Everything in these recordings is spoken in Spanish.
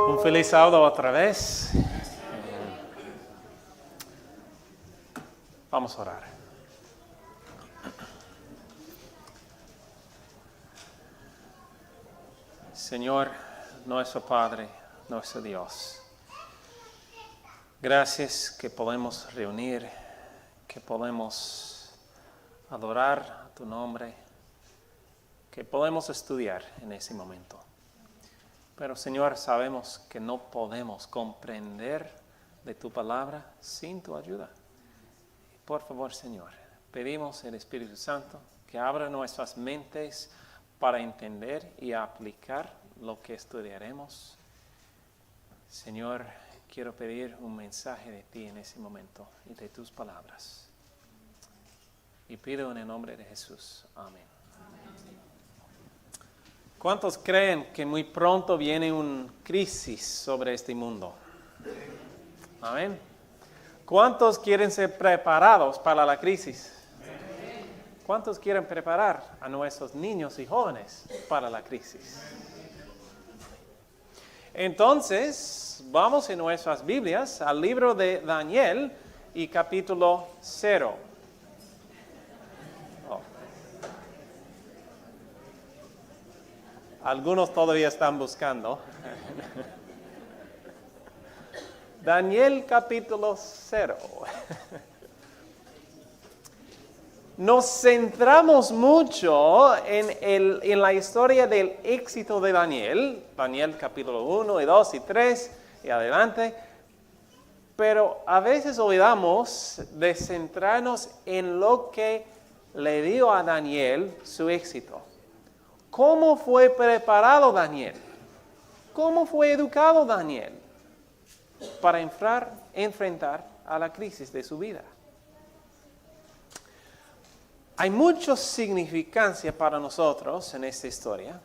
Un feliz sábado otra vez. Vamos a orar. Señor, nuestro Padre, nuestro Dios, gracias que podemos reunir, que podemos adorar tu nombre, que podemos estudiar en ese momento. Pero Señor, sabemos que no podemos comprender de tu palabra sin tu ayuda. Por favor, Señor, pedimos el Espíritu Santo que abra nuestras mentes para entender y aplicar lo que estudiaremos. Señor, quiero pedir un mensaje de ti en ese momento y de tus palabras. Y pido en el nombre de Jesús. Amén. ¿Cuántos creen que muy pronto viene una crisis sobre este mundo? Amén. ¿Cuántos quieren ser preparados para la crisis? ¿Cuántos quieren preparar a nuestros niños y jóvenes para la crisis? Entonces, vamos en nuestras Biblias al libro de Daniel y capítulo 0. Algunos todavía están buscando. Daniel capítulo 0. Nos centramos mucho en la historia del éxito de Daniel. Daniel capítulo 1 y 2 y 3 y adelante. Pero a veces olvidamos de centrarnos en lo que le dio a Daniel su éxito. ¿Cómo fue preparado Daniel? ¿Cómo fue educado Daniel para enfrentar a la crisis de su vida? Hay mucha significancia para nosotros en esta historia.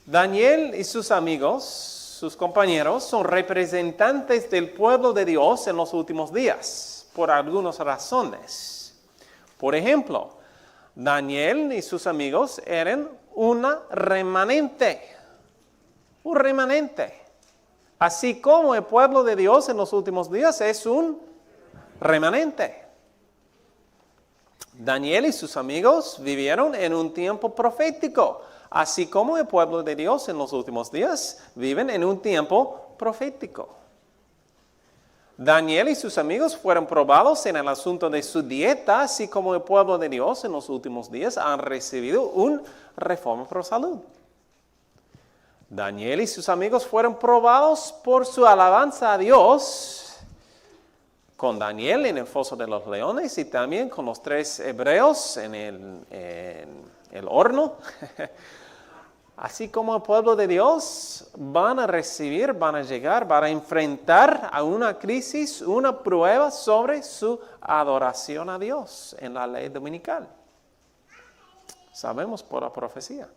Daniel y sus amigos, sus compañeros, son representantes del pueblo de Dios en los últimos días, por algunas razones. Por ejemplo, Daniel y sus amigos eran un remanente. Así como el pueblo de Dios en los últimos días es un remanente. Daniel y sus amigos vivieron en un tiempo profético, así como el pueblo de Dios en los últimos días viven en un tiempo profético. Daniel y sus amigos fueron probados en el asunto de su dieta, así como el pueblo de Dios en los últimos días han recibido una reforma por salud. Daniel y sus amigos fueron probados por su alabanza a Dios, con Daniel en el foso de los leones y también con los 3 hebreos en el horno. Así como el pueblo de Dios van a llegar, van a enfrentar a una crisis, una prueba sobre su adoración a Dios en la ley dominical. Sabemos por la profecía.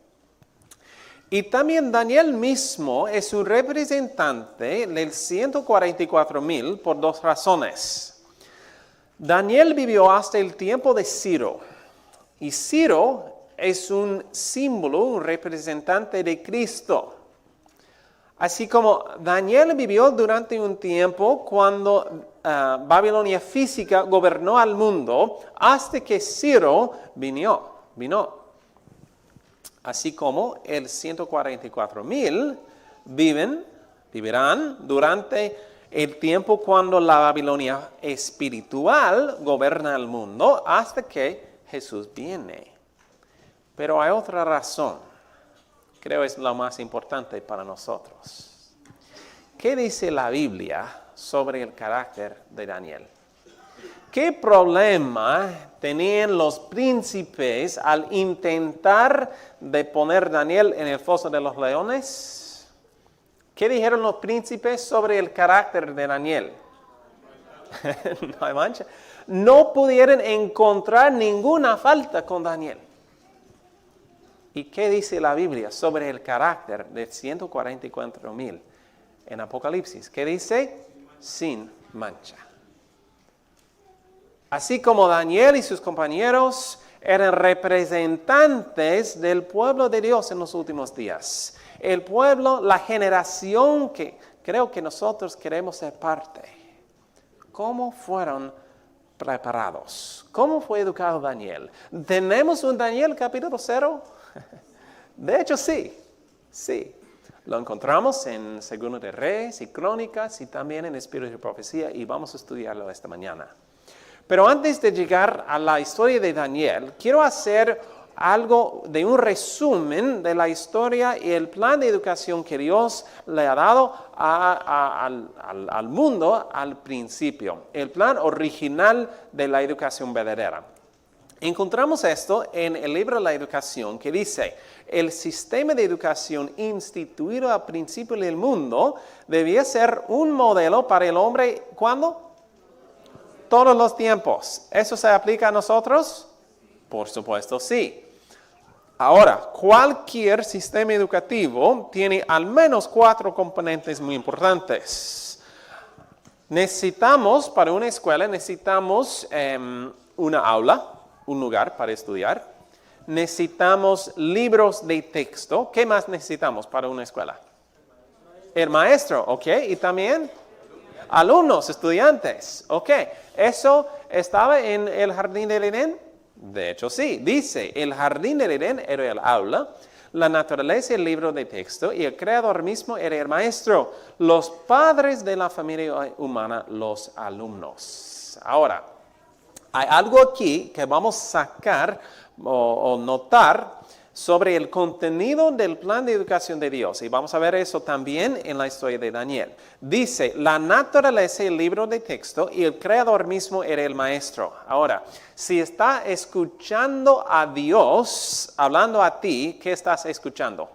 Y también Daniel mismo es un representante del 144,000 por 2 razones. Daniel vivió hasta el tiempo de Ciro. Y Ciro es un símbolo, un representante de Cristo. Así como Daniel vivió durante un tiempo cuando Babilonia física gobernó al mundo, hasta que Ciro vino. Así como el 144,000 vivirán durante el tiempo cuando la Babilonia espiritual gobierna el mundo, hasta que Jesús viene. Pero hay otra razón, creo es la más importante para nosotros. ¿Qué dice la Biblia sobre el carácter de Daniel? ¿Qué problema tenían los príncipes al intentar de poner a Daniel en el foso de los leones? ¿Qué dijeron los príncipes sobre el carácter de Daniel? No hay mancha. No pudieron encontrar ninguna falta con Daniel. ¿Y qué dice la Biblia sobre el carácter de 144,000 en Apocalipsis? ¿Qué dice? Sin mancha. Así como Daniel y sus compañeros eran representantes del pueblo de Dios en los últimos días. El pueblo, la generación que creo que nosotros queremos ser parte. ¿Cómo fueron preparados? ¿Cómo fue educado Daniel? ¿Tenemos un Daniel capítulo 0? De hecho, sí. Lo encontramos en Segundo de Reyes y Crónicas y también en Espíritu de Profecía y vamos a estudiarlo esta mañana. Pero antes de llegar a la historia de Daniel, quiero hacer algo de un resumen de la historia y el plan de educación que Dios le ha dado al mundo al principio. El plan original de la educación verdadera. Encontramos esto en el libro de la educación que dice, el sistema de educación instituido al principio del mundo debía ser un modelo para el hombre, ¿cuándo? Todos los tiempos. ¿Eso se aplica a nosotros? Por supuesto, sí. Ahora, cualquier sistema educativo tiene al menos 4 componentes muy importantes. Para una escuela necesitamos una aula, un lugar para estudiar. Necesitamos libros de texto. ¿Qué más necesitamos para una escuela? El maestro, ¿ok? Y también alumnos, estudiantes, ¿ok? ¿Eso estaba en el jardín del Edén? De hecho, sí. Dice, el jardín del Edén era el aula, la naturaleza el libro de texto y el creador mismo era el maestro. Los padres de la familia humana, los alumnos. Ahora, hay algo aquí que vamos a sacar o notar sobre el contenido del plan de educación de Dios. Y vamos a ver eso también en la historia de Daniel. Dice, la naturaleza, el libro de texto, y el creador mismo era el maestro. Ahora, si está escuchando a Dios, hablando a ti, ¿qué estás escuchando?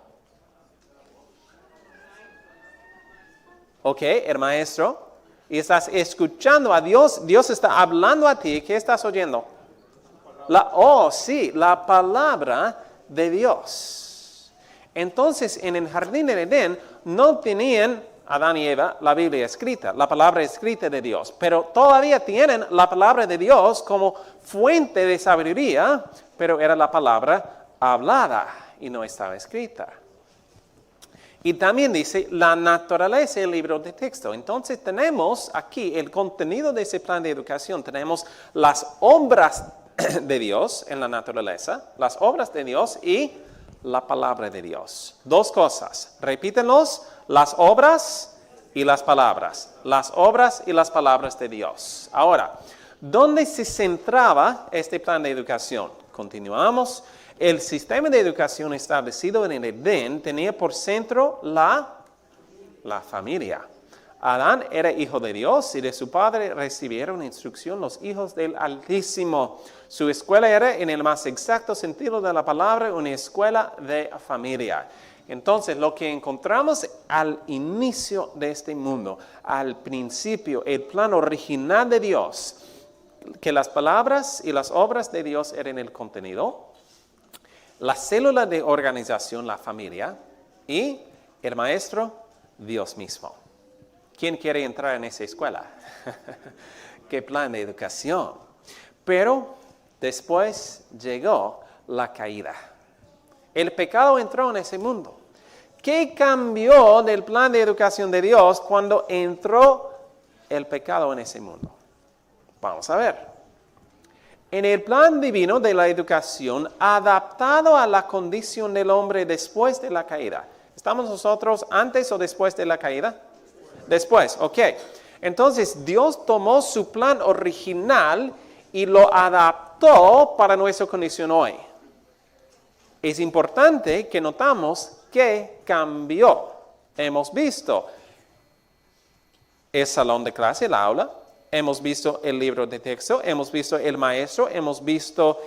Ok, el maestro. Y estás escuchando a Dios, Dios está hablando a ti, ¿qué estás oyendo? La palabra de Dios. Entonces, en el jardín del Edén no tenían Adán y Eva la Biblia escrita, la palabra escrita de Dios, pero todavía tienen la palabra de Dios como fuente de sabiduría, pero era la palabra hablada y no estaba escrita. Y también dice la naturaleza del libro de texto. Entonces tenemos aquí el contenido de ese plan de educación. Tenemos las obras de Dios en la naturaleza, las obras de Dios y la palabra de Dios. 2 cosas, repítenlos, las obras y las palabras. Las obras y las palabras de Dios. Ahora, ¿dónde se centraba este plan de educación? Continuamos. El sistema de educación establecido en el Edén tenía por centro la familia. Adán era hijo de Dios y de su padre recibieron instrucción los hijos del Altísimo. Su escuela era, en el más exacto sentido de la palabra, una escuela de familia. Entonces, lo que encontramos al inicio de este mundo, al principio, el plan original de Dios, que las palabras y las obras de Dios eran el contenido, la célula de organización, la familia, y el maestro, Dios mismo. ¿Quién quiere entrar en esa escuela? ¿Qué plan de educación? Pero después llegó la caída. El pecado entró en ese mundo. ¿Qué cambió del plan de educación de Dios cuando entró el pecado en ese mundo? Vamos a ver. En el plan divino de la educación, adaptado a la condición del hombre después de la caída. ¿Estamos nosotros antes o después de la caída? Después, ok. Entonces, Dios tomó su plan original y lo adaptó para nuestra condición hoy. Es importante que notamos que cambió. Hemos visto el salón de clase, el aula. Hemos visto el libro de texto, hemos visto el maestro, hemos visto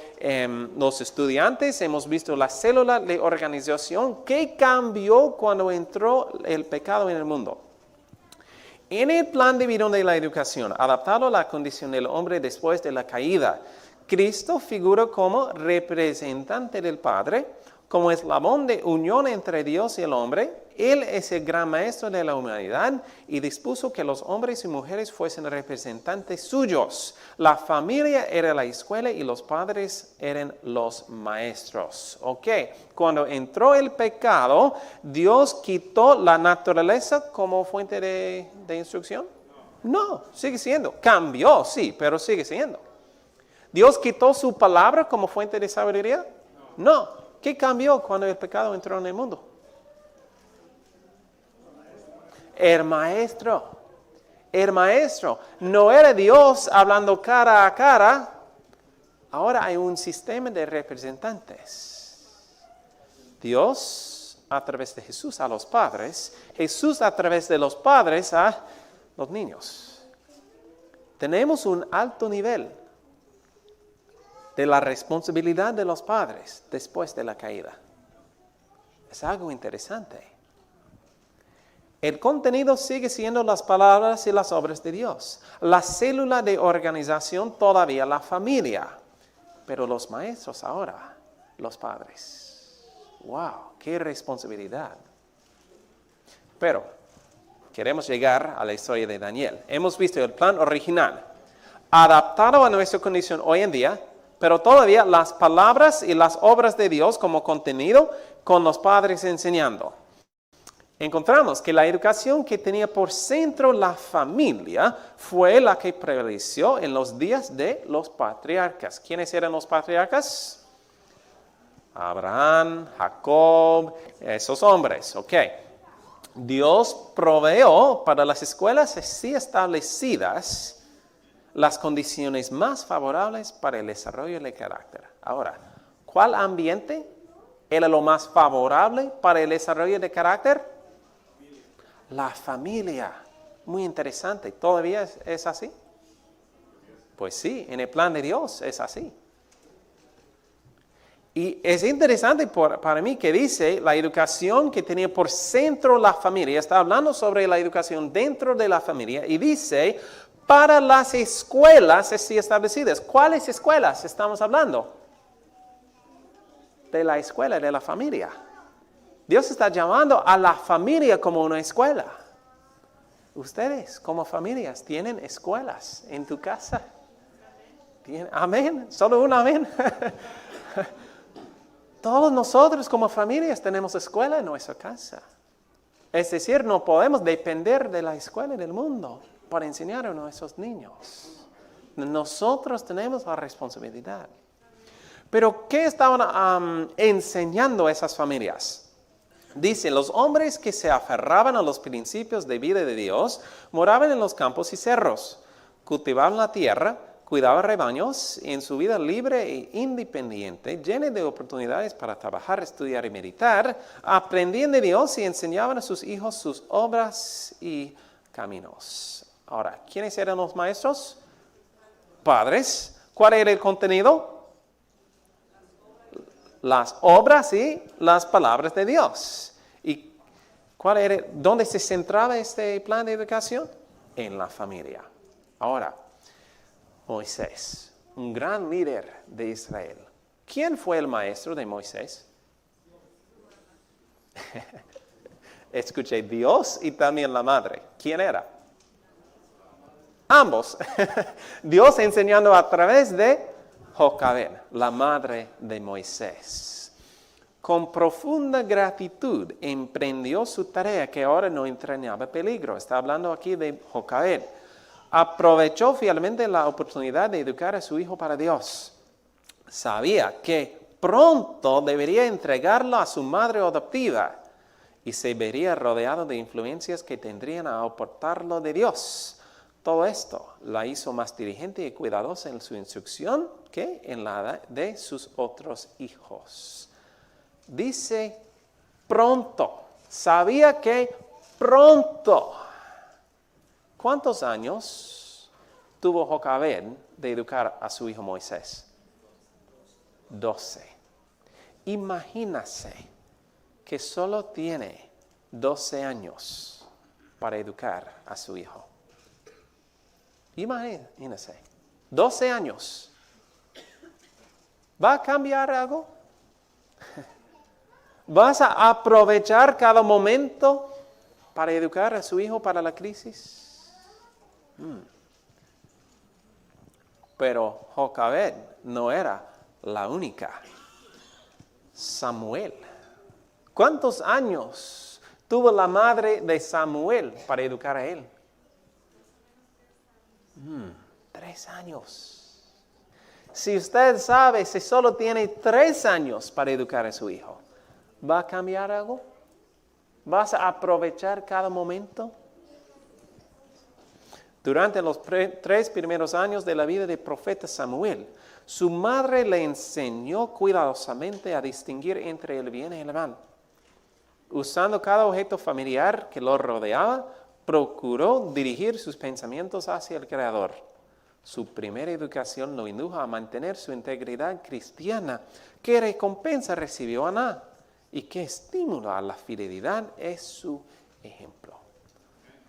los estudiantes, hemos visto la célula de organización. ¿Qué cambió cuando entró el pecado en el mundo? En el plan divino de la educación, adaptado a la condición del hombre después de la caída, Cristo figura como representante del Padre, como eslabón de unión entre Dios y el hombre, Él es el gran maestro de la humanidad y dispuso que los hombres y mujeres fuesen representantes suyos. La familia era la escuela y los padres eran los maestros. Ok, cuando entró el pecado, ¿Dios quitó la naturaleza como fuente de instrucción? No, sigue siendo. Cambió, sí, pero sigue siendo. ¿Dios quitó su palabra como fuente de sabiduría? No. ¿Qué cambió cuando el pecado entró en el mundo? El maestro. El maestro. No era Dios hablando cara a cara. Ahora hay un sistema de representantes. Dios a través de Jesús a los padres. Jesús a través de los padres a los niños. Tenemos un alto nivel de la responsabilidad de los padres después de la caída. Es algo interesante. El contenido sigue siendo las palabras y las obras de Dios. La célula de organización todavía la familia. Pero los maestros ahora, los padres. ¡Wow! ¡Qué responsabilidad! Pero queremos llegar a la historia de Daniel. Hemos visto el plan original, adaptado a nuestra condición hoy en día, pero todavía las palabras y las obras de Dios como contenido con los padres enseñando. Encontramos que la educación que tenía por centro la familia fue la que prevaleció en los días de los patriarcas. ¿Quiénes eran los patriarcas? Abraham, Jacob, esos hombres, ok. Dios proveó para las escuelas así establecidas las condiciones más favorables para el desarrollo del carácter. Ahora, ¿cuál ambiente era lo más favorable para el desarrollo del carácter? La familia. Muy interesante. ¿Todavía es así? Pues sí, en el plan de Dios es así. Y es interesante para mí que dice la educación que tenía por centro la familia. Está hablando sobre la educación dentro de la familia y dice para las escuelas así establecidas. ¿Cuáles escuelas estamos hablando? De la escuela de la familia. Dios está llamando a la familia como una escuela. Ustedes como familias tienen escuelas en tu casa. Amén. Solo un amén. Todos nosotros como familias tenemos escuela en nuestra casa. Es decir, no podemos depender de la escuela del mundo para enseñar a nuestros niños. Nosotros tenemos la responsabilidad. Pero, ¿qué estaban enseñando esas familias? Dice, los hombres que se aferraban a los principios de vida de Dios moraban en los campos y cerros, cultivaban la tierra, cuidaban rebaños y en su vida libre e independiente, llena de oportunidades para trabajar, estudiar y meditar, aprendían de Dios y enseñaban a sus hijos sus obras y caminos. Ahora, ¿quiénes eran los maestros? Padres. ¿Cuál era el contenido? Las obras y las palabras de Dios. ¿Y dónde se centraba este plan de educación? En la familia. Ahora, Moisés, un gran líder de Israel. ¿Quién fue el maestro de Moisés? Escuché, Dios y también la madre. ¿Quién era? Ambos. Dios enseñando a través de Jocabed, la madre de Moisés. Con profunda gratitud emprendió su tarea que ahora no entrañaba peligro. Está hablando aquí de Jocabed. Aprovechó fielmente la oportunidad de educar a su hijo para Dios. Sabía que pronto debería entregarlo a su madre adoptiva y se vería rodeado de influencias que tendrían a aportarlo de Dios. Todo esto la hizo más diligente y cuidadosa en su instrucción que en la de sus otros hijos. Dice pronto. Sabía que pronto. ¿Cuántos años tuvo Jocabed de educar a su hijo Moisés? 12. Imagínase que solo tiene 12 años para educar a su hijo. Imagínese, 12 años. ¿Va a cambiar algo? ¿Vas a aprovechar cada momento para educar a su hijo para la crisis? Pero Jocabed no era la única. Samuel. ¿Cuántos años tuvo la madre de Samuel para educar a él? 3 años. Si usted sabe, si solo tiene 3 años para educar a su hijo, ¿va a cambiar algo? ¿Vas a aprovechar cada momento? Durante los 3 primeros años de la vida del profeta Samuel, su madre le enseñó cuidadosamente a distinguir entre el bien y el mal. Usando cada objeto familiar que lo rodeaba, procuró dirigir sus pensamientos hacia el Creador. Su primera educación lo indujo a mantener su integridad cristiana. ¿Qué recompensa recibió Aná? ¿Y qué estímulo a la fidelidad es su ejemplo?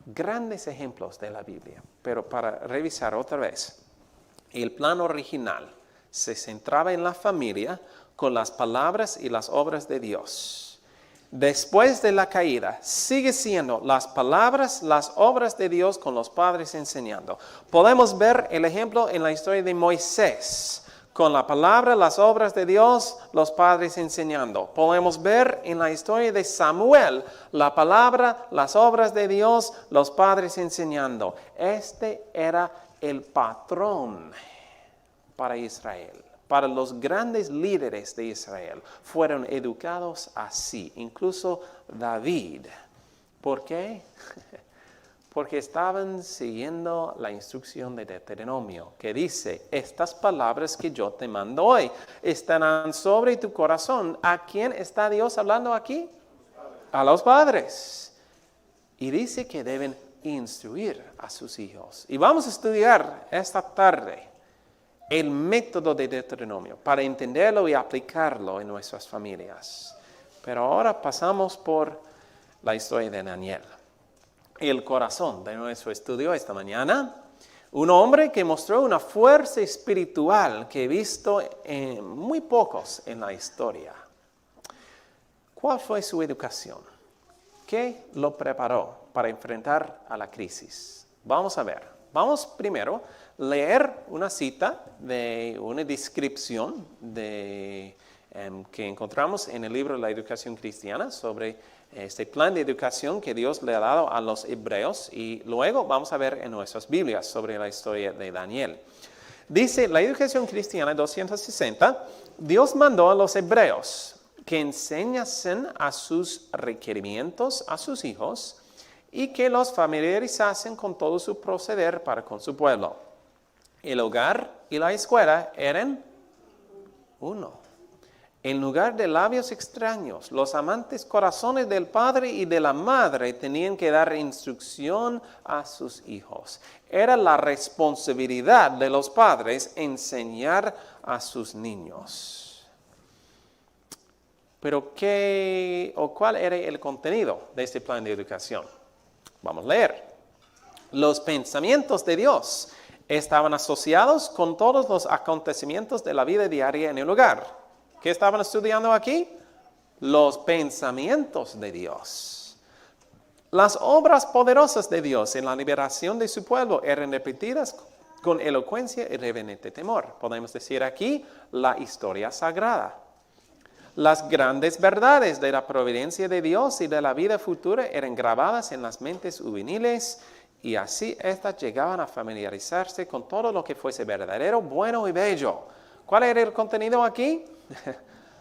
Grandes ejemplos de la Biblia. Pero para revisar otra vez, el plan original se centraba en la familia con las palabras y las obras de Dios. Después de la caída, sigue siendo las palabras, las obras de Dios con los padres enseñando. Podemos ver el ejemplo en la historia de Moisés. Con la palabra, las obras de Dios, los padres enseñando. Podemos ver en la historia de Samuel, la palabra, las obras de Dios, los padres enseñando. Este era el patrón para Israel. Para los grandes líderes de Israel, fueron educados así, incluso David. ¿Por qué? Porque estaban siguiendo la instrucción de Deuteronomio, que dice, estas palabras que yo te mando hoy estarán sobre tu corazón. ¿A quién está Dios hablando aquí? A los padres. Y dice que deben instruir a sus hijos. Y vamos a estudiar esta tarde el método de Deuteronomio para entenderlo y aplicarlo en nuestras familias. Pero ahora pasamos por la historia de Daniel. El corazón de nuestro estudio esta mañana, un hombre que mostró una fuerza espiritual que he visto en muy pocos en la historia. ¿Cuál fue su educación? ¿Qué lo preparó para enfrentar a la crisis? Vamos a ver. Vamos primero a leer una cita de una descripción que encontramos en el libro La Educación Cristiana sobre este plan de educación que Dios le ha dado a los hebreos, y luego vamos a ver en nuestras Biblias sobre la historia de Daniel. Dice La Educación Cristiana 260, Dios mandó a los hebreos que enseñasen a sus requerimientos a sus hijos y que los familiarizasen con todo su proceder para con su pueblo. El hogar y la escuela eran uno. En lugar de labios extraños, los amantes corazones del padre y de la madre tenían que dar instrucción a sus hijos. Era la responsabilidad de los padres enseñar a sus niños. Pero ¿cuál era el contenido de este plan de educación? Vamos a leer. Los pensamientos de Dios estaban asociados con todos los acontecimientos de la vida diaria en el hogar. ¿Qué estaban estudiando aquí? Los pensamientos de Dios. Las obras poderosas de Dios en la liberación de su pueblo eran repetidas con elocuencia y reverente temor. Podemos decir aquí la historia sagrada. Las grandes verdades de la providencia de Dios y de la vida futura eran grabadas en las mentes juveniles, y así éstas llegaban a familiarizarse con todo lo que fuese verdadero, bueno y bello. ¿Cuál era el contenido aquí?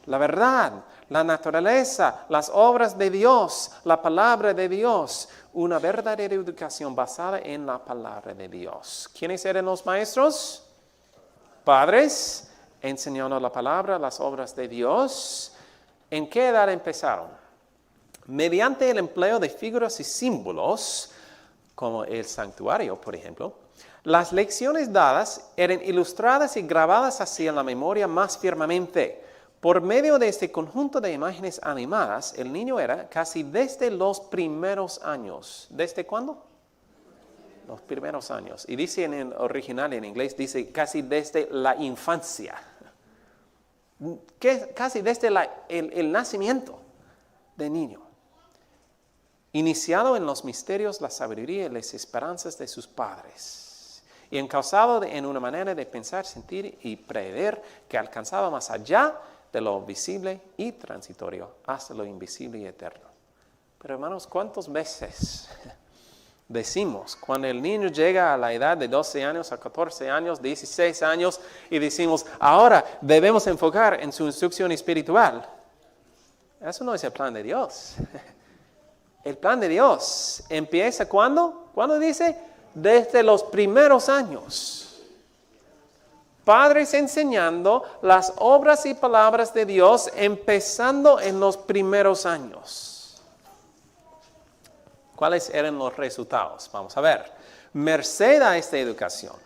La verdad, la naturaleza, las obras de Dios, la palabra de Dios. Una verdadera educación basada en la palabra de Dios. ¿Quiénes eran los maestros? Padres, enseñando la palabra, las obras de Dios. ¿En qué edad empezaron? Mediante el empleo de figuras y símbolos, como el santuario, por ejemplo. Las lecciones dadas eran ilustradas y grabadas hacia la memoria más firmemente. Por medio de este conjunto de imágenes animadas, el niño era casi desde los primeros años. ¿Desde cuándo? Los primeros años. Y dice en el original, en inglés, dice casi desde la infancia. Casi desde el nacimiento. de niño, iniciado en los misterios, la sabiduría y las esperanzas de sus padres, y encauzado en una manera de pensar, sentir y prever que alcanzaba más allá de lo visible y transitorio, hasta lo invisible y eterno. Pero hermanos, ¿cuántas veces decimos cuando el niño llega a la edad de 12 años, a 14 años, 16 años, y decimos, ahora debemos enfocar en su instrucción espiritual? Eso no es el plan de Dios. El plan de Dios empieza ¿cuándo? ¿Cuándo dice? Desde los primeros años. Padres enseñando las obras y palabras de Dios empezando en los primeros años. ¿Cuáles eran los resultados? Vamos a ver. Merced a esta educación,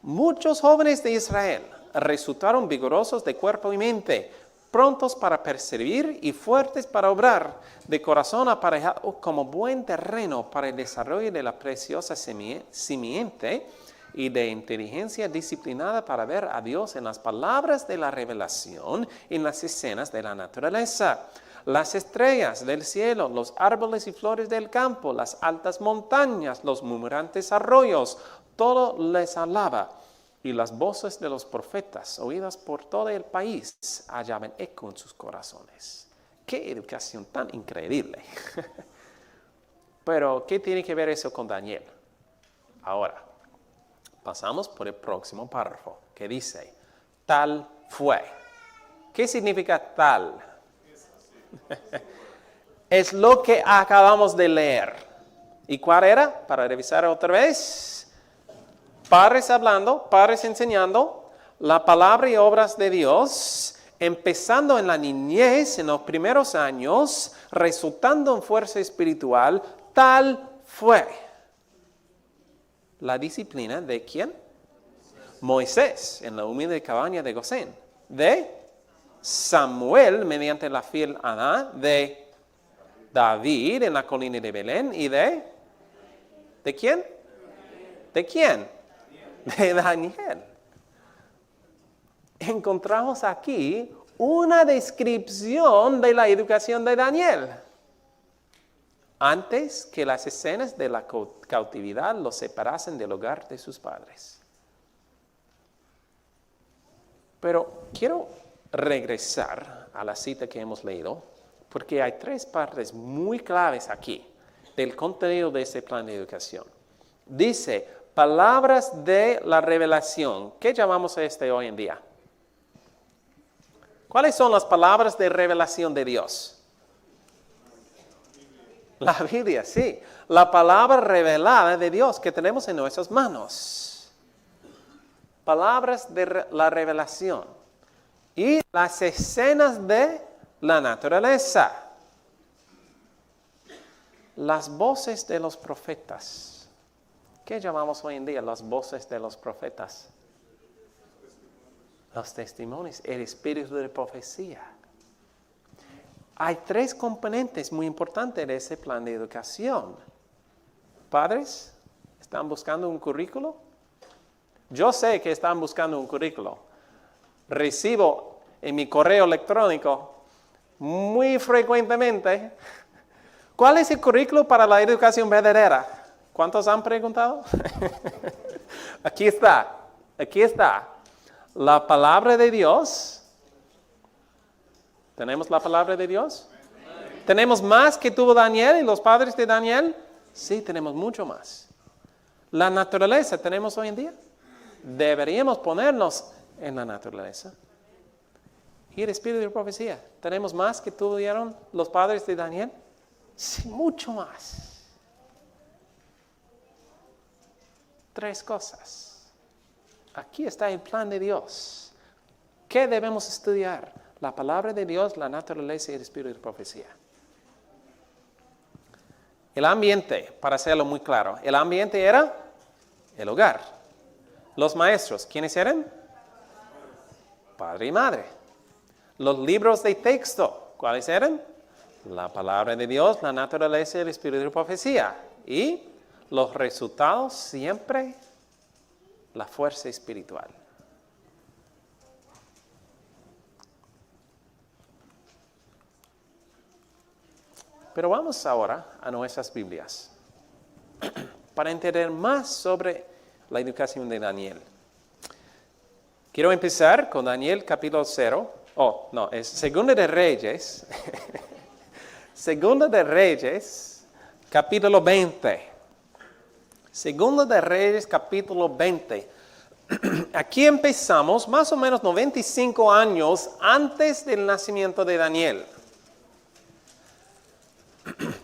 muchos jóvenes de Israel resultaron vigorosos de cuerpo y mente, prontos para perseverar y fuertes para obrar, de corazón aparejado como buen terreno para el desarrollo de la preciosa simiente y de inteligencia disciplinada para ver a Dios en las palabras de la revelación y en las escenas de la naturaleza. Las estrellas del cielo, los árboles y flores del campo, las altas montañas, los murmurantes arroyos, todo les alaba. Y las voces de los profetas, oídas por todo el país, hallaban eco en sus corazones. ¡Qué educación tan increíble! Pero, ¿qué tiene que ver eso con Daniel? Ahora, pasamos por el próximo párrafo, que dice, tal fue. ¿Qué significa tal? Es lo que acabamos de leer. ¿Y cuál era? Para revisar otra vez. Padres hablando, padres enseñando la palabra y obras de Dios, empezando en la niñez, en los primeros años, resultando en fuerza espiritual, tal fue. La disciplina de ¿quién? Moisés, en la humilde cabaña de Gosén. De Samuel, mediante la fiel Ana. De David, en la colina de Belén. ¿Y de quién? ¿De quién? De Daniel. Encontramos aquí una descripción de la educación de Daniel. Antes que las escenas de la cautividad los separasen del hogar de sus padres. Pero quiero regresar a la cita que hemos leído, porque hay tres partes muy claves aquí del contenido de ese plan de educación. Dice, palabras de la revelación. ¿Qué llamamos a este hoy en día? ¿Cuáles son las palabras de revelación de Dios? La Biblia, sí. La palabra revelada de Dios que tenemos en nuestras manos. Palabras de la revelación. Y las escenas de la naturaleza. Las voces de los profetas. ¿Qué llamamos hoy en día las voces de los profetas? Los testimonios, el espíritu de profecía. Hay tres componentes muy importantes de ese plan de educación. Padres, ¿están buscando un currículo? Yo sé que están buscando un currículo. Recibo en mi correo electrónico muy frecuentemente, ¿cuál es el currículo para la educación verdadera? ¿Cuántos han preguntado? Aquí está. La palabra de Dios. ¿Tenemos la palabra de Dios? ¿Tenemos más que tuvo Daniel y los padres de Daniel? Sí, tenemos mucho más. La naturaleza tenemos hoy en día. Deberíamos ponernos en la naturaleza. Y el espíritu de profecía. ¿Tenemos más que tuvieron los padres de Daniel? Sí, mucho más. Tres cosas. Aquí está el plan de Dios. ¿Qué debemos estudiar? La palabra de Dios, la naturaleza y el espíritu de profecía. El ambiente, para hacerlo muy claro, el ambiente era el hogar. Los maestros, ¿quiénes eran? Padre y madre. Los libros de texto, ¿cuáles eran? La palabra de Dios, la naturaleza y el espíritu de profecía. Y los resultados siempre la fuerza espiritual. Pero vamos ahora a nuestras Biblias para entender más sobre la educación de Daniel. Quiero empezar con Daniel capítulo 0. Es Segunda de Reyes. Segunda de Reyes, capítulo 20. Segunda de Reyes, capítulo 20. Aquí empezamos más o menos 95 años antes del nacimiento de Daniel.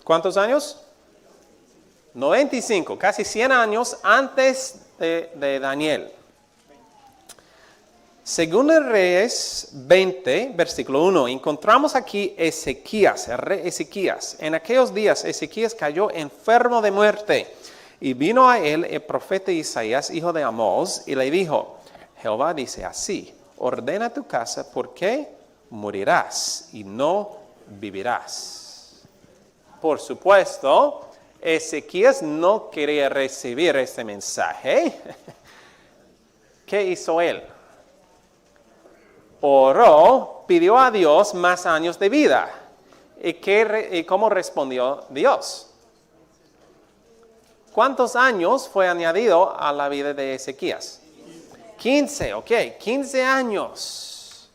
¿Cuántos años? 95, casi 100 años antes de Daniel. Segunda de Reyes 20, versículo 1. Encontramos aquí Ezequías, el rey Ezequías. En aquellos días Ezequías cayó enfermo de muerte. Y vino a él el profeta Isaías, hijo de Amós, y le dijo, Jehová dice así, ordena tu casa porque morirás y no vivirás. Por supuesto, Ezequías no quería recibir este mensaje. ¿Qué hizo él? Oró, pidió a Dios más años de vida. ¿Y cómo respondió Dios? ¿Cuántos años fue añadido a la vida de Ezequías? 15, 15 años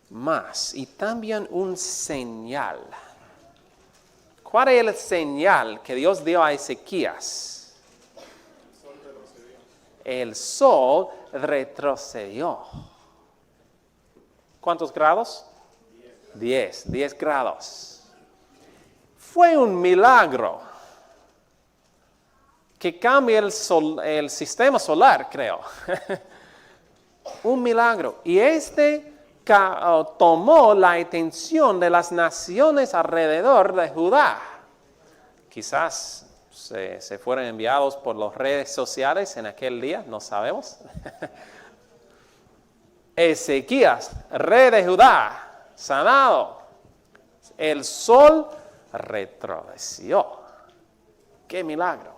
más. Y también un señal. ¿Cuál es el señal que Dios dio a Ezequías? El sol retrocedió. ¿Cuántos grados? 10 grados. Fue un milagro que cambia el sistema solar, creo. Un milagro. Y tomó la atención de las naciones alrededor de Judá. Quizás se fueron enviados por las redes sociales en aquel día, no sabemos. Ezequías, rey de Judá, sanado. El sol retrocedió. ¡Qué milagro!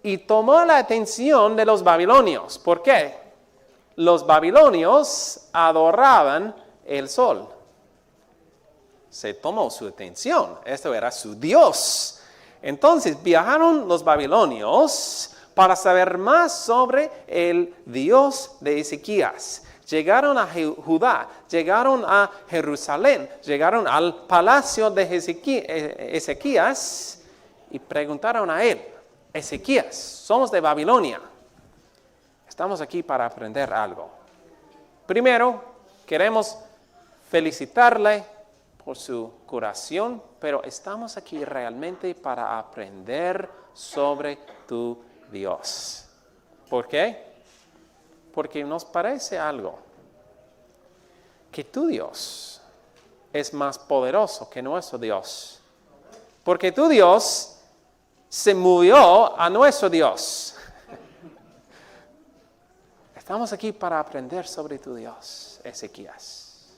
Y tomó la atención de los babilonios. ¿Por qué? Los babilonios adoraban el sol. Se tomó su atención. Esto era su Dios. Entonces viajaron los babilonios para saber más sobre el Dios de Ezequías. Llegaron a Judá, llegaron a Jerusalén, llegaron al palacio de Ezequías y preguntaron a él, Ezequías, somos de Babilonia. Estamos aquí para aprender algo. Primero, queremos felicitarle por su curación, pero estamos aquí realmente para aprender sobre tu Dios. ¿Por qué? Porque nos parece algo, que tu Dios es más poderoso que nuestro Dios. Porque tu Dios se movió a nuestro Dios. Estamos aquí para aprender sobre tu Dios, Ezequías.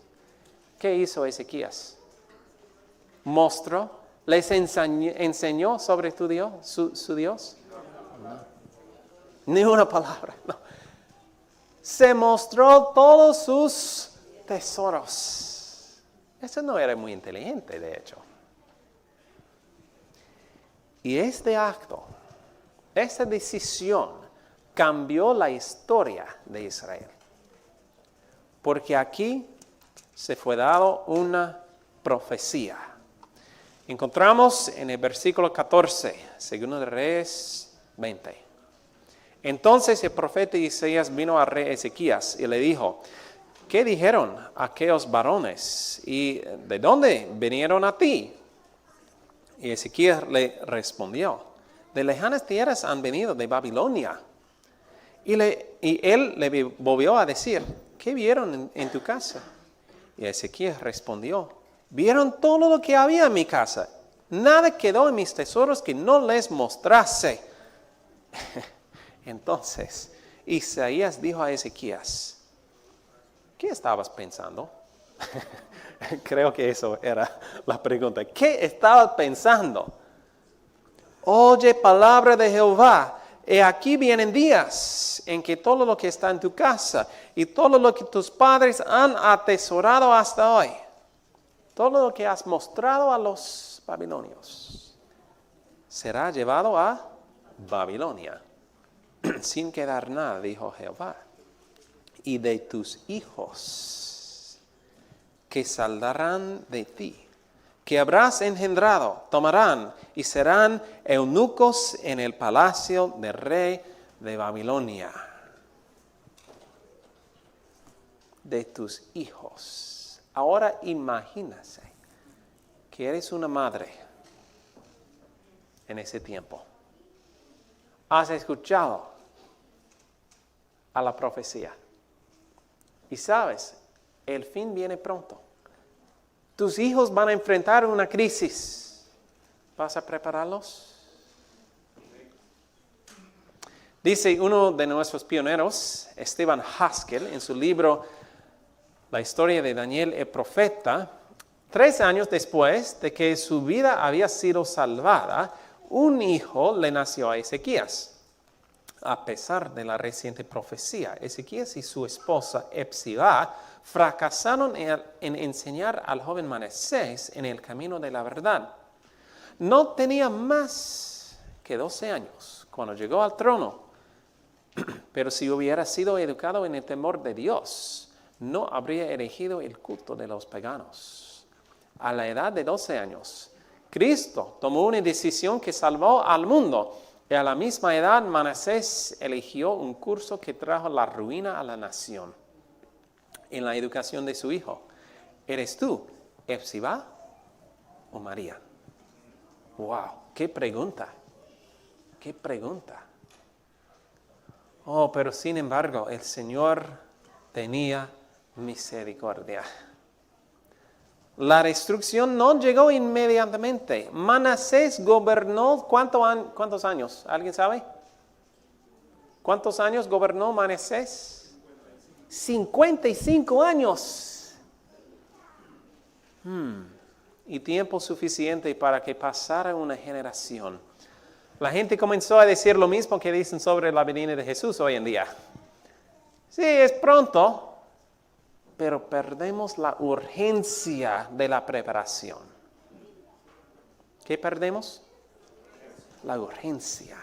¿Qué hizo Ezequías? ¿Mostró? ¿Les enseñó sobre tu Dios, su Dios? No. Ni una palabra, no. Se mostró todos sus tesoros. Eso no era muy inteligente, de hecho. Y este acto, esta decisión, cambió la historia de Israel. Porque aquí se fue dado una profecía. Encontramos en el versículo 14, Segunda de Reyes 20. Entonces el profeta Isaías vino al rey Ezequías y le dijo, ¿qué dijeron aquellos varones? ¿Y de dónde vinieron a ti? Y Ezequías le respondió, de lejanas tierras han venido, de Babilonia. Y él le volvió a decir, ¿qué vieron en tu casa? Y Ezequías respondió, vieron todo lo que había en mi casa. Nada quedó en mis tesoros que no les mostrase. Entonces, Isaías dijo a Ezequías, ¿qué estabas pensando? Creo que eso era la pregunta. ¿Qué estabas pensando? Oye palabra de Jehová. He aquí vienen días en que todo lo que está en tu casa y todo lo que tus padres han atesorado hasta hoy, todo lo que has mostrado a los babilonios. Será llevado a Babilonia, sin quedar nada, dijo Jehová. Y de tus hijos, que saldrán de ti, que habrás engendrado, tomarán y serán eunucos en el palacio del rey de Babilonia. De tus hijos. Ahora imagínate que eres una madre en ese tiempo. Has escuchado a la profecía. Y sabes, el fin viene pronto. Tus hijos van a enfrentar una crisis. ¿Vas a prepararlos? Dice uno de nuestros pioneros, Stephen Haskell, en su libro La historia de Daniel el profeta, 3 años después de que su vida había sido salvada, un hijo le nació a Ezequías. A pesar de la reciente profecía, Ezequías y su esposa Hepzibá fracasaron en enseñar al joven Manasés en el camino de la verdad. No tenía más que 12 años cuando llegó al trono, pero si hubiera sido educado en el temor de Dios, no habría elegido el culto de los paganos. A la edad de 12 años, Cristo tomó una decisión que salvó al mundo. Y a la misma edad, Manasés eligió un curso que trajo la ruina a la nación. En la educación de su hijo, ¿eres tú, Hepzibá o María? ¡Wow! ¡Qué pregunta! ¡Qué pregunta! Oh, pero sin embargo, el Señor tenía misericordia. La destrucción no llegó inmediatamente. Manasés gobernó, ¿cuántos años? ¿Alguien sabe? ¿Cuántos años gobernó Manasés? 55 años. Y tiempo suficiente para que pasara una generación. La gente comenzó a decir lo mismo que dicen sobre la venida de Jesús hoy en día. Sí, es pronto. Pero perdemos la urgencia de la preparación. ¿Qué perdemos? La urgencia.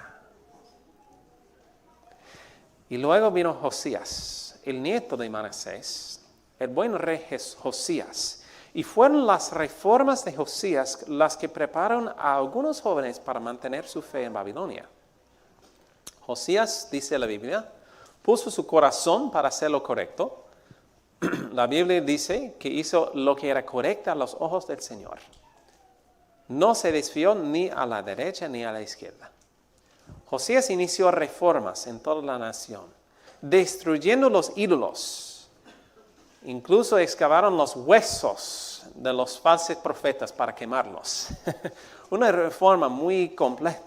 Y luego vino Josías, el nieto de Manasés, el buen rey Josías. Y fueron las reformas de Josías las que prepararon a algunos jóvenes para mantener su fe en Babilonia. Josías, dice la Biblia, puso su corazón para hacer lo correcto. La Biblia dice que hizo lo que era correcto a los ojos del Señor. No se desvió ni a la derecha ni a la izquierda. Josías inició reformas en toda la nación, destruyendo los ídolos. Incluso excavaron los huesos de los falsos profetas para quemarlos. Una reforma muy completa.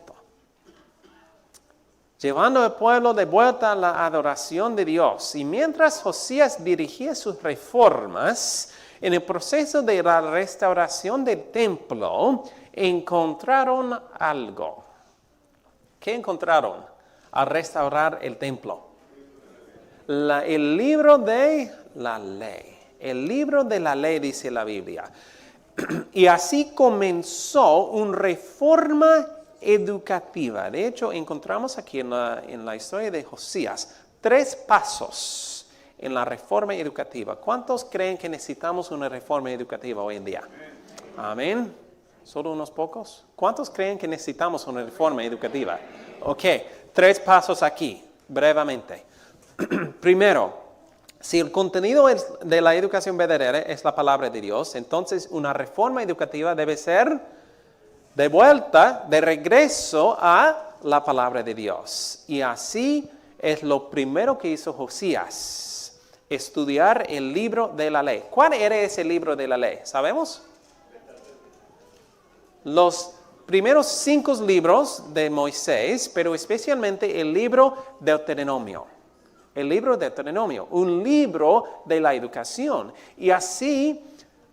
Llevando al pueblo de vuelta a la adoración de Dios. Y mientras Josías dirigía sus reformas, en el proceso de la restauración del templo, encontraron algo. ¿Qué encontraron al restaurar el templo? El libro de la ley. El libro de la ley, dice la Biblia. Y así comenzó una reforma educativa. De hecho, encontramos aquí en la historia de Josías 3 pasos en la reforma educativa. ¿Cuántos creen que necesitamos una reforma educativa hoy en día? Amén. ¿Solo unos pocos? ¿Cuántos creen que necesitamos una reforma educativa? Ok, 3 pasos aquí, brevemente. Primero, si el contenido de la educación verdadera es la palabra de Dios, entonces una reforma educativa debe ser de vuelta, de regreso a la palabra de Dios. Y así es lo primero que hizo Josías, estudiar el libro de la ley. ¿Cuál era ese libro de la ley? ¿Sabemos? Los primeros 5 libros de Moisés, pero especialmente el libro de Deuteronomio. El libro de Deuteronomio, un libro de la educación. Y así,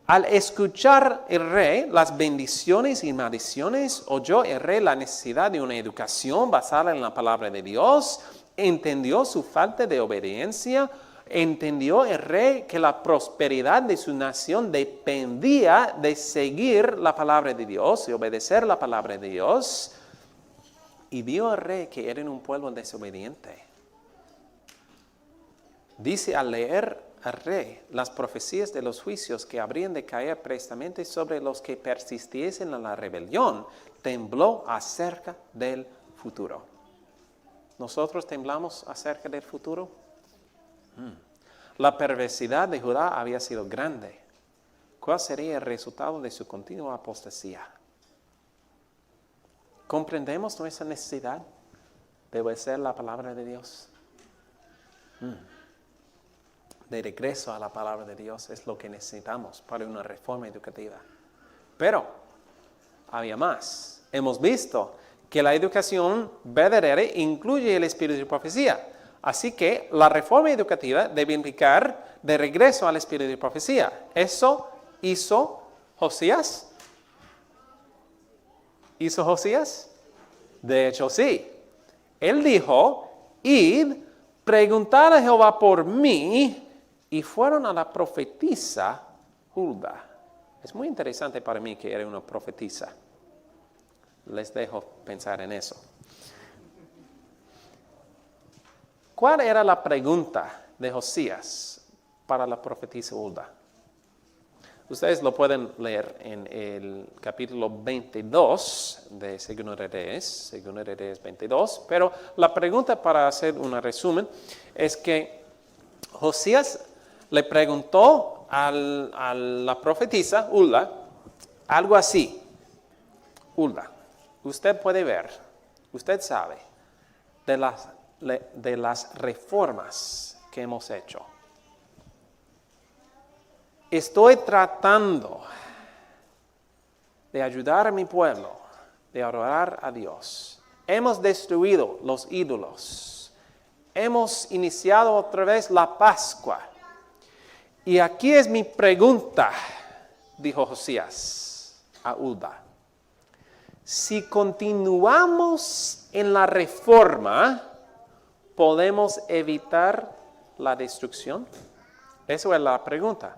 al escuchar el rey las bendiciones y maldiciones, oyó el rey la necesidad de una educación basada en la palabra de Dios, entendió su falta de obediencia Entendió el rey que la prosperidad de su nación dependía de seguir la palabra de Dios y obedecer la palabra de Dios. Y vio el rey que eran un pueblo desobediente. Dice al leer al rey las profecías de los juicios que habrían de caer prestamente sobre los que persistiesen en la rebelión, tembló acerca del futuro. ¿Nosotros temblamos acerca del futuro? La perversidad de Judá había sido grande. ¿Cuál sería el resultado de su continua apostasía? ¿Comprendemos nuestra necesidad de obedecer la palabra de Dios? De regreso a la palabra de Dios es lo que necesitamos para una reforma educativa. Pero había más. Hemos visto que la educación verdadera incluye el espíritu de profecía. Así que la reforma educativa debe implicar de regreso al espíritu de profecía. ¿Eso hizo Josías? ¿Hizo Josías? De hecho, sí. Él dijo, id, preguntad a Jehová por mí, y fueron a la profetisa Hulda. Es muy interesante para mí que era una profetisa. Les dejo pensar en eso. ¿Cuál era la pregunta de Josías para la profetisa Hulda? Ustedes lo pueden leer en el capítulo 22 de Segunda de Reyes, 22. Pero la pregunta, para hacer un resumen, es que Josías le preguntó a la profetisa Hulda algo así. Hulda, usted puede ver, usted sabe de las reformas que hemos hecho. Estoy tratando de ayudar a mi pueblo, de adorar a Dios. Hemos destruido los ídolos. Hemos iniciado otra vez la Pascua. Y aquí es mi pregunta, dijo Josías a Hulda. Si continuamos en la reforma, ¿podemos evitar la destrucción? Eso es la pregunta.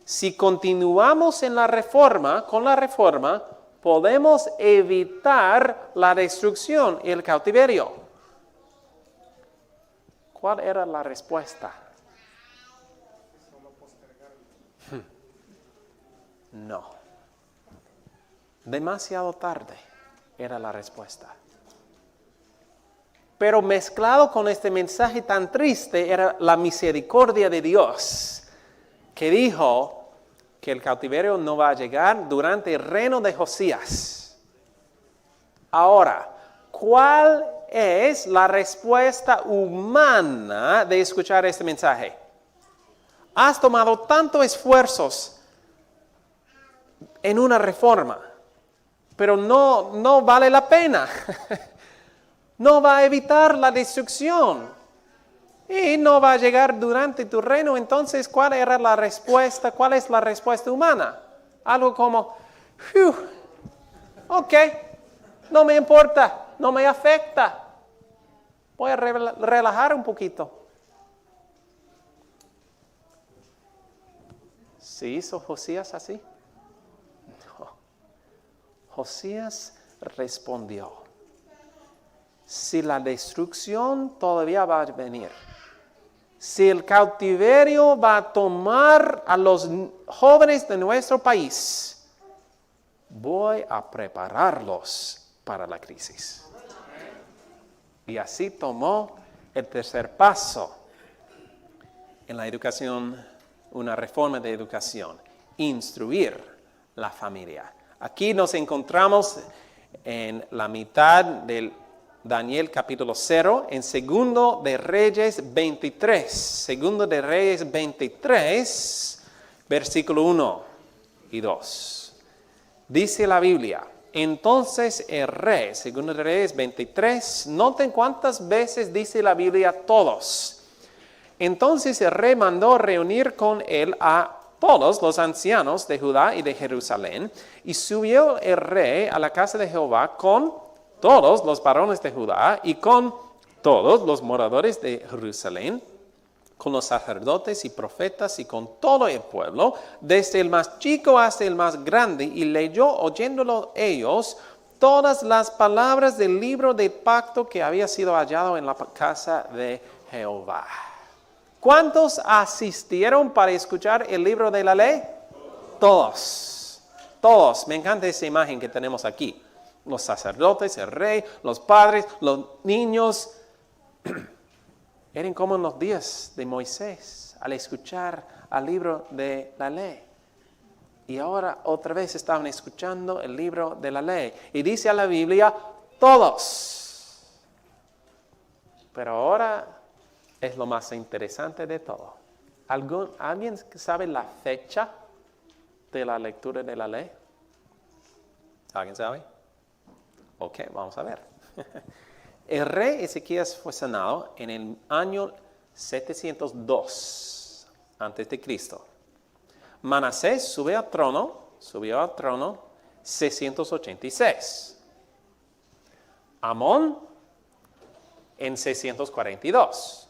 Si continuamos en la reforma, con la reforma, podemos evitar la destrucción y el cautiverio. ¿Cuál era la respuesta? No. Demasiado tarde era la respuesta. Pero mezclado con este mensaje tan triste era la misericordia de Dios, que dijo que el cautiverio no va a llegar durante el reino de Josías. Ahora, ¿cuál es la respuesta humana de escuchar este mensaje? Has tomado tantos esfuerzos en una reforma, pero no vale la pena. No va a evitar la destrucción y no va a llegar durante tu reino. Entonces, ¿cuál era la respuesta? ¿Cuál es la respuesta humana? Algo como, ok, no me importa, no me afecta. Voy a relajar un poquito. ¿Sí hizo Josías así? No. Josías respondió. Si la destrucción todavía va a venir, si el cautiverio va a tomar a los jóvenes de nuestro país, voy a prepararlos para la crisis. Y así tomó el tercer paso en la educación, una reforma de educación, instruir la familia. Aquí nos encontramos en la mitad del Daniel capítulo 0, en Segundo de Reyes 23. Segundo de Reyes 23, versículo 1 y 2. Dice la Biblia, entonces el rey, Segundo de Reyes 23, noten cuántas veces dice la Biblia todos. Entonces el rey mandó reunir con él a todos los ancianos de Judá y de Jerusalén, y subió el rey a la casa de Jehová con todos los varones de Judá y con todos los moradores de Jerusalén, con los sacerdotes y profetas y con todo el pueblo, desde el más chico hasta el más grande, y leyó, oyéndolo ellos, todas las palabras del libro del pacto que había sido hallado en la casa de Jehová. ¿Cuántos asistieron para escuchar el libro de la ley? Todos. Todos. Me encanta esa imagen que tenemos aquí. Los sacerdotes, el rey, los padres, los niños. Eran como en los días de Moisés, al escuchar el libro de la ley. Y ahora otra vez estaban escuchando el libro de la ley. Y dice a la Biblia, todos. Pero ahora es lo más interesante de todo. ¿Alguien sabe la fecha de la lectura de la ley? ¿Alguien sabe? Ok, vamos a ver. El rey Ezequías fue sanado en el año 702 a.C. Manasés subió al trono 686. Amón en 642.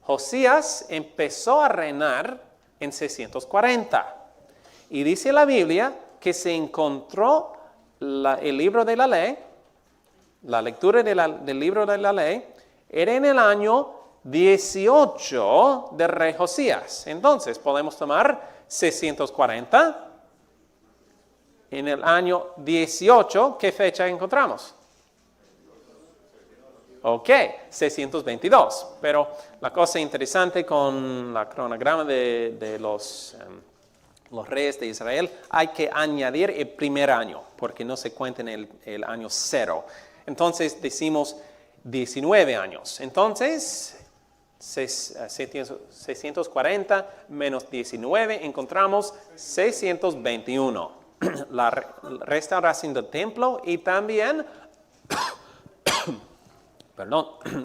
Josías empezó a reinar en 640. Y dice la Biblia que se encontró el libro de la ley. La lectura del libro de la ley era en el año 18 del rey Josías. Entonces, podemos tomar 640. En el año 18, ¿qué fecha encontramos? Ok, 622. Pero la cosa interesante con la cronograma de los reyes de Israel, hay que añadir el primer año, porque no se cuenta en el año 0. Entonces decimos 19 años. Entonces, 640 menos 19, encontramos 621. La restauración del templo y también,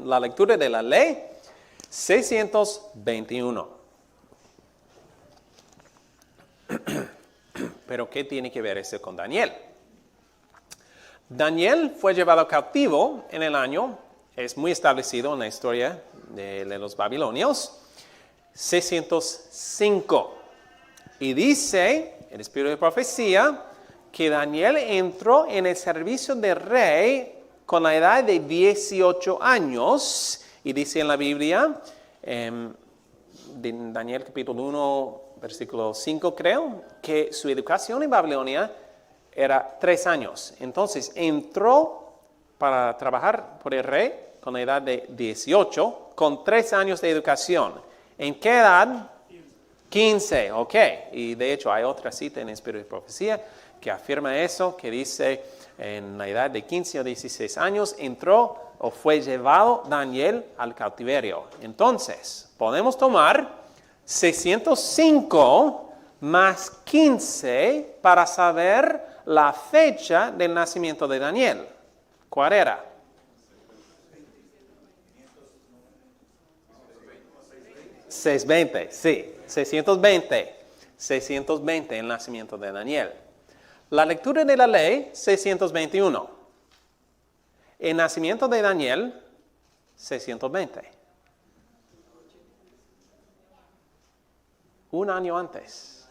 la lectura de la ley, 621. Pero ¿qué tiene que ver eso con Daniel? Daniel fue llevado cautivo en el año, es muy establecido en la historia de los babilonios, 605. Y dice, el espíritu de profecía, que Daniel entró en el servicio del rey con la edad de 18 años. Y dice en la Biblia, de Daniel capítulo 1, versículo 5 creo, que su educación en Babilonia era 3 años. Entonces entró para trabajar por el rey con la edad de 18, con 3 años de educación. ¿En qué edad? 15, ok. Y de hecho hay otra cita en el Espíritu de Profecía que afirma eso, que dice en la edad de 15 o 16 años entró o fue llevado Daniel al cautiverio. Entonces, podemos tomar 605 más 15 para saber la fecha del nacimiento de Daniel. ¿Cuál era? 620, sí, 620. 620 el nacimiento de Daniel. La lectura de la ley, 621. El nacimiento de Daniel, 620. Un año antes.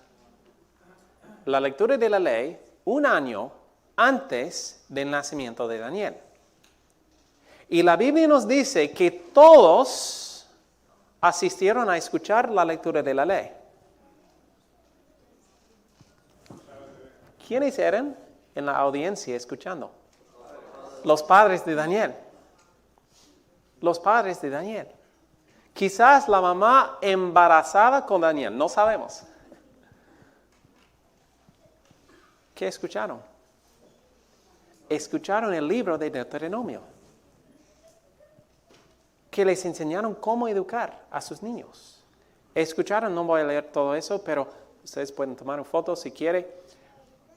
La lectura de la ley, un año antes del nacimiento de Daniel. Y la Biblia nos dice que todos asistieron a escuchar la lectura de la ley. ¿Quiénes eran en la audiencia escuchando? Los padres de Daniel. Los padres de Daniel. Quizás la mamá embarazada con Daniel, no sabemos. ¿Qué escucharon? Escucharon el libro de Deuteronomio, que les enseñaron cómo educar a sus niños. Escucharon, no voy a leer todo eso, pero ustedes pueden tomar una foto si quieren.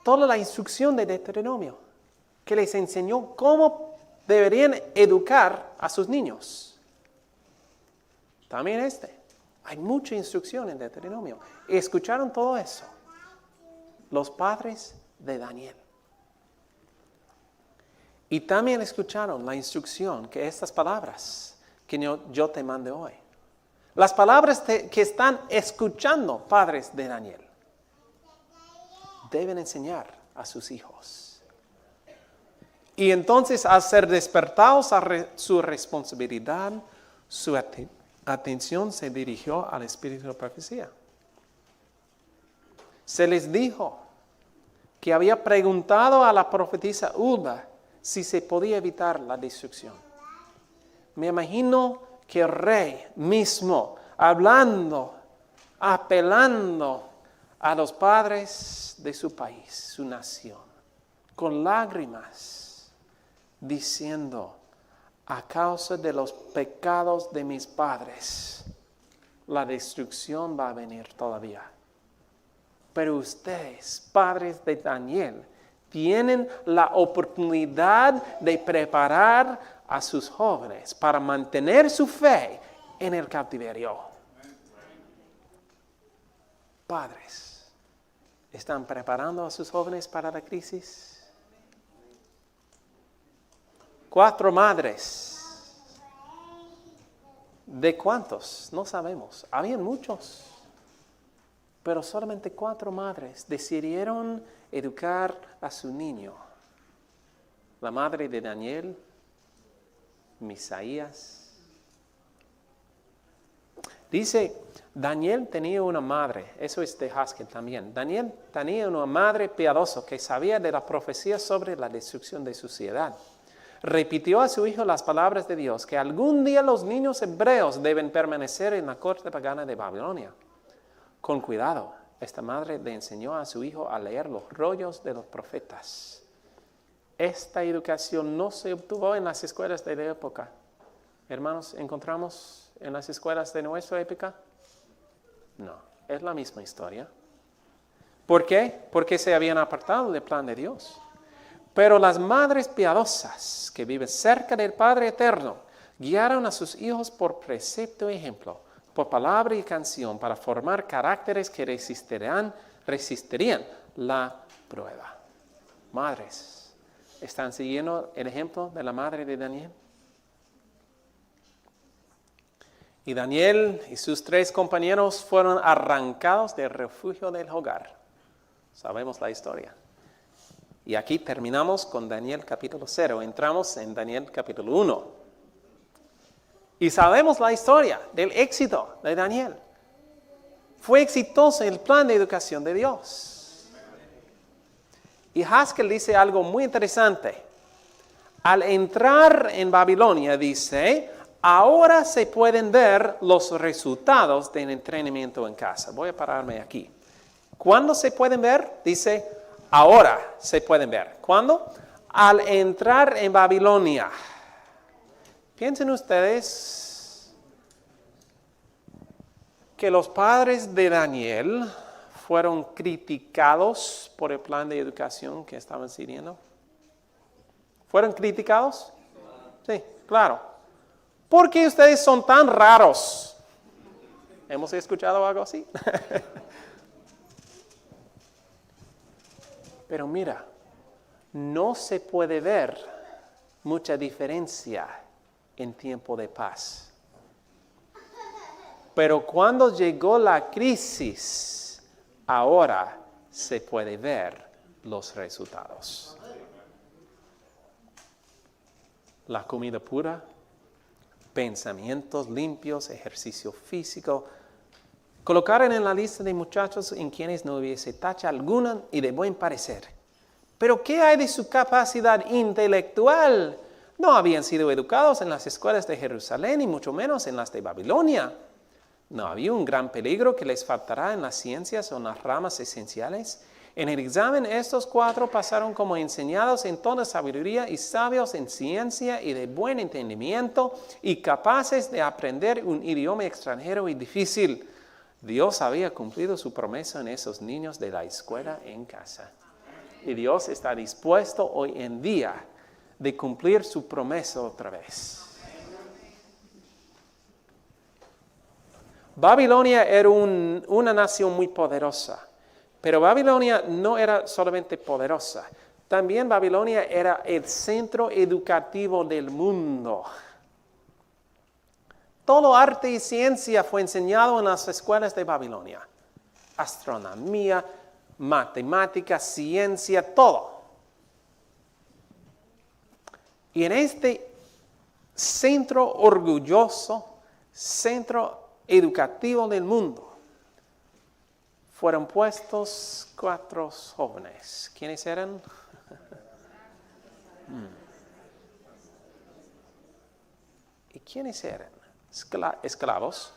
Toda la instrucción de Deuteronomio, que les enseñó cómo deberían educar a sus niños. También hay mucha instrucción en Deuteronomio. Escucharon todo eso los padres de Daniel. Y también escucharon la instrucción que estas palabras que yo te mando hoy. Las palabras que están escuchando padres de Daniel deben enseñar a sus hijos. Y entonces, al ser despertados a su responsabilidad, su atención se dirigió al espíritu de profecía. Se les dijo que había preguntado a la profetisa Hulda si se podía evitar la destrucción. Me imagino que el rey mismo, hablando, apelando a los padres de su país, su nación, con lágrimas, diciendo, a causa de los pecados de mis padres, la destrucción va a venir todavía. Pero ustedes, padres de Daniel, tienen la oportunidad de preparar a sus jóvenes para mantener su fe en el cautiverio. Padres, ¿están preparando a sus jóvenes para la crisis? 4 madres. ¿De cuántos? No sabemos. Habían muchos. Pero solamente 4 madres decidieron educar a su niño. La madre de Daniel, Misaías. Dice, Daniel tenía una madre, eso es de Haskell también. Daniel tenía una madre piadosa que sabía de la profecía sobre la destrucción de su ciudad. Repitió a su hijo las palabras de Dios, que algún día los niños hebreos deben permanecer en la corte pagana de Babilonia. Con cuidado, esta madre le enseñó a su hijo a leer los rollos de los profetas. Esta educación no se obtuvo en las escuelas de la época. Hermanos, ¿encontramos en las escuelas de nuestra época? No, es la misma historia. ¿Por qué? Porque se habían apartado del plan de Dios. Pero las madres piadosas que viven cerca del Padre Eterno guiaron a sus hijos por precepto y ejemplo, por palabra y canción, para formar caracteres que resistirían la prueba. Madres, ¿están siguiendo el ejemplo de la madre de Daniel? Y Daniel y sus 3 compañeros fueron arrancados del refugio del hogar. Sabemos la historia. Y aquí terminamos con Daniel capítulo 0. Entramos en Daniel capítulo 1. Y sabemos la historia del éxito de Daniel. Fue exitoso el plan de educación de Dios. Y Haskell dice algo muy interesante. Al entrar en Babilonia, dice, ahora se pueden ver los resultados del entrenamiento en casa. Voy a pararme aquí. ¿Cuándo se pueden ver? Dice, ahora se pueden ver. ¿Cuándo? Al entrar en Babilonia. Piensen ustedes que los padres de Daniel fueron criticados por el plan de educación que estaban siguiendo. ¿Fueron criticados? Sí, claro. ¿Por qué ustedes son tan raros? ¿Hemos escuchado algo así? Pero mira, no se puede ver mucha diferencia en tiempo de paz. Pero cuando llegó la crisis, ahora se puede ver los resultados. La comida pura, pensamientos limpios, ejercicio físico. Colocaron en la lista de muchachos en quienes no hubiese tacha alguna y de buen parecer. Pero ¿qué hay de su capacidad intelectual? No habían sido educados en las escuelas de Jerusalén y mucho menos en las de Babilonia. No había un gran peligro que les faltará en las ciencias o en las ramas esenciales. En el examen estos 4 pasaron como enseñados en toda sabiduría y sabios en ciencia y de buen entendimiento y capaces de aprender un idioma extranjero y difícil. Dios había cumplido su promesa en esos niños de la escuela en casa. Y Dios está dispuesto hoy en día de cumplir su promesa otra vez. Babilonia era una nación muy poderosa, pero Babilonia no era solamente poderosa. También Babilonia era el centro educativo del mundo. Todo arte y ciencia fue enseñado en las escuelas de Babilonia. Astronomía, matemática, ciencia, todo. Y en este centro orgulloso, centro educativo del mundo, fueron puestos 4 jóvenes. ¿Quiénes eran? ¿Y quiénes eran? Esclavos.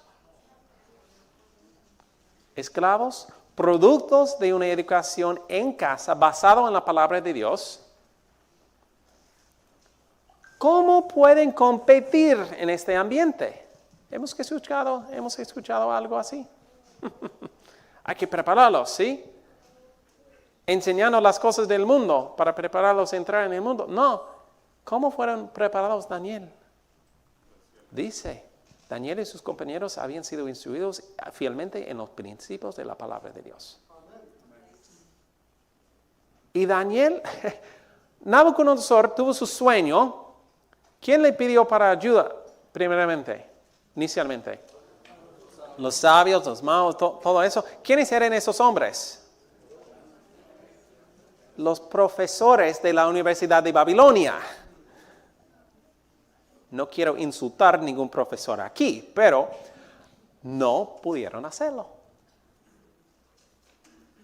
Esclavos, productos de una educación en casa basado en la palabra de Dios. ¿Cómo pueden competir en este ambiente? ¿Hemos escuchado algo así? Hay que prepararlos, ¿sí? Enseñando las cosas del mundo para prepararlos a entrar en el mundo. No. ¿Cómo fueron preparados Daniel? Dice, Daniel y sus compañeros habían sido instruidos fielmente en los principios de la palabra de Dios. Y Daniel, Nabucodonosor tuvo su sueño. ¿Quién le pidió para ayuda primeramente, inicialmente? Los sabios, los magos, todo eso. ¿Quiénes eran esos hombres? Los profesores de la Universidad de Babilonia. No quiero insultar a ningún profesor aquí, pero no pudieron hacerlo.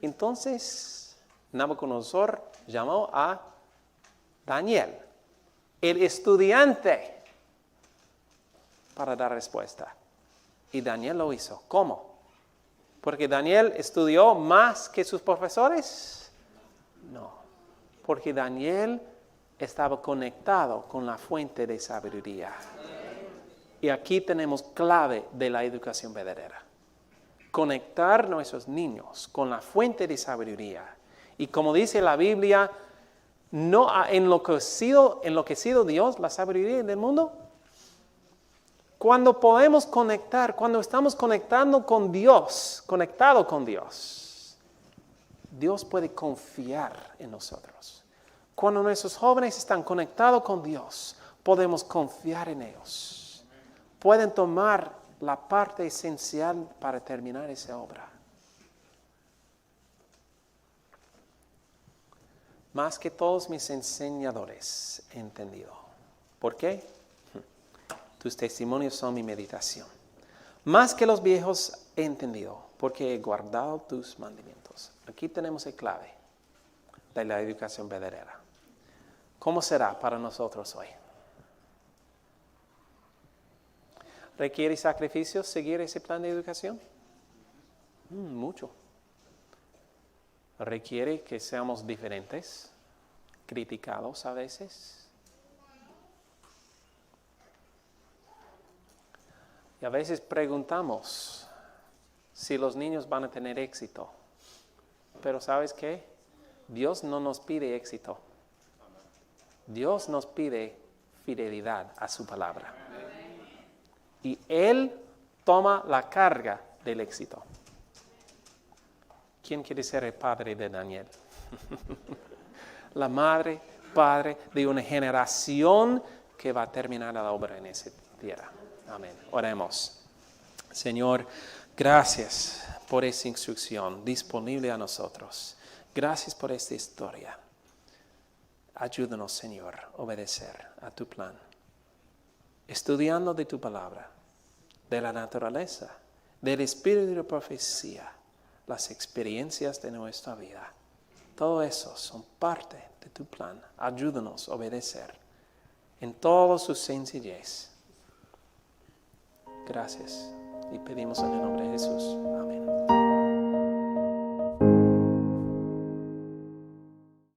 Entonces, Nabucodonosor llamó a Daniel, el estudiante, para dar respuesta. Y Daniel lo hizo. ¿Cómo? ¿Porque Daniel estudió más que sus profesores? No. Porque Daniel estaba conectado con la fuente de sabiduría. Y aquí tenemos clave de la educación verdadera. Conectar nuestros niños con la fuente de sabiduría. Y como dice la Biblia, ¿no ha enloquecido Dios la sabiduría del mundo? Cuando podemos conectar, cuando estamos conectado con Dios, Dios puede confiar en nosotros. Cuando nuestros jóvenes están conectados con Dios, podemos confiar en ellos. Pueden tomar la parte esencial para terminar esa obra. Más que todos mis enseñadores he entendido. ¿Por qué? Tus testimonios son mi meditación. Más que los viejos he entendido, porque he guardado tus mandamientos. Aquí tenemos el clave de la educación verdadera. ¿Cómo será para nosotros hoy? ¿Requiere sacrificios seguir ese plan de educación? Mucho. Requiere que seamos diferentes, criticados a veces. Y a veces preguntamos si los niños van a tener éxito. Pero ¿sabes qué? Dios no nos pide éxito. Dios nos pide fidelidad a su palabra. Y Él toma la carga del éxito. ¿Quién quiere ser el padre de Daniel? La madre, padre de una generación que va a terminar la obra en esa tierra. Amén. Oremos. Señor, gracias por esa instrucción disponible a nosotros. Gracias por esta historia. Ayúdanos, Señor, a obedecer a tu plan. Estudiando de tu palabra, de la naturaleza, del espíritu de profecía, las experiencias de nuestra vida. Todo eso son parte de tu plan. Ayúdanos a obedecer en toda su sencillez. Gracias y pedimos en el nombre de Jesús. Amén.